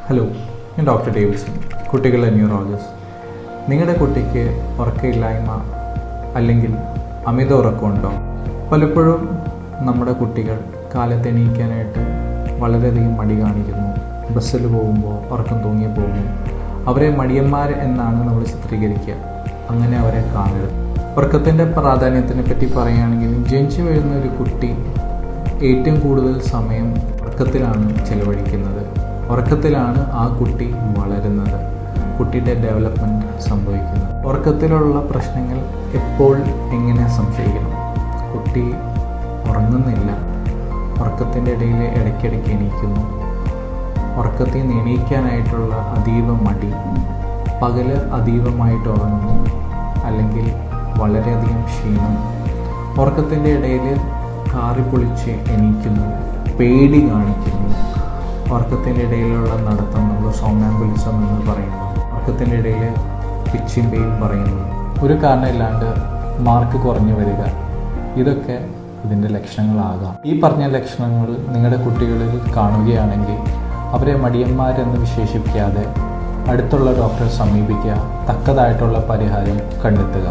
Hello, ഞാൻ doctor Davidson, കുട്ടികളുടെ neurologist. നിങ്ങളുടെ കുട്ടിക്ക് ഉറക്കമില്ലായ്മ അല്ലെങ്കിൽ അമിത ഉറക്കമുണ്ടോ? പലപ്പോഴും നമ്മുടെ കുട്ടികൾ കാലത്ത് എണീക്കാനായിട്ട് വളരെയധികം മടി കാണിക്കുന്നു. ബസ്സിൽ പോകുമ്പോൾ ഉറക്കം തൂങ്ങി പോകുന്നു. അവരെ മടിയന്മാർ എന്നാണ് നമ്മൾ ചിത്രീകരിക്കുക. അങ്ങനെ അവരെ കാണരുത്. ഉറക്കത്തിൻ്റെ പ്രാധാന്യത്തിനെ പറ്റി പറയുകയാണെങ്കിൽ, ജനിച്ചു വീഴുന്ന ഒരു കുട്ടി ഏറ്റവും കൂടുതൽ സമയം ഉറക്കത്തിലാണ് ചെലവഴിക്കുന്നത്. ഉറക്കത്തിലാണ് ആ കുട്ടി വളരുന്നത്, കുട്ടിയുടെ ഡെവലപ്മെൻറ്റ് സംഭവിക്കുന്നത്. ഉറക്കത്തിലുള്ള പ്രശ്നങ്ങൾ എപ്പോൾ എങ്ങനെ സംശയിക്കണം? കുട്ടി ഉറങ്ങുന്നില്ല, ഉറക്കത്തിൻ്റെ ഇടയിൽ ഇടയ്ക്കിടയ്ക്ക് എണീക്കുന്നു, ഉറക്കത്തിൽ നിന്ന് എണീക്കാനായിട്ടുള്ള അതീവ മടി, പകല് അതീവമായിട്ട് ഉറങ്ങുന്നു, അല്ലെങ്കിൽ വളരെയധികം ക്ഷീണം, ഉറക്കത്തിൻ്റെ ഇടയിൽ കാറിപ്പൊളിച്ച് എണീക്കുന്നു, പേടി കാണിക്കുന്നു, ഉറക്കത്തിൻ്റെ ഇടയിലുള്ള നടത്തം നമ്മൾ സോംനാംബുലിസം എന്ന് പറയുന്നു, ഉറക്കത്തിൻ്റെ ഇടയിൽ പിച്ചിങ് പെയിൻ പറയുന്നു, ഒരു കാരണമില്ലാണ്ട് മാർക്ക് കുറഞ്ഞു വരിക, ഇതൊക്കെ ഇതിൻ്റെ ലക്ഷണങ്ങളാകാം. ഈ പറഞ്ഞ ലക്ഷണങ്ങൾ നിങ്ങളുടെ കുട്ടികളിൽ കാണുകയാണെങ്കിൽ അവരെ മടിയന്മാരെന്ന് വിശേഷിപ്പിക്കാതെ അടുത്തുള്ള ഡോക്ടറെ സമീപിക്കുക, തക്കതായിട്ടുള്ള പരിഹാരം കണ്ടെത്തുക.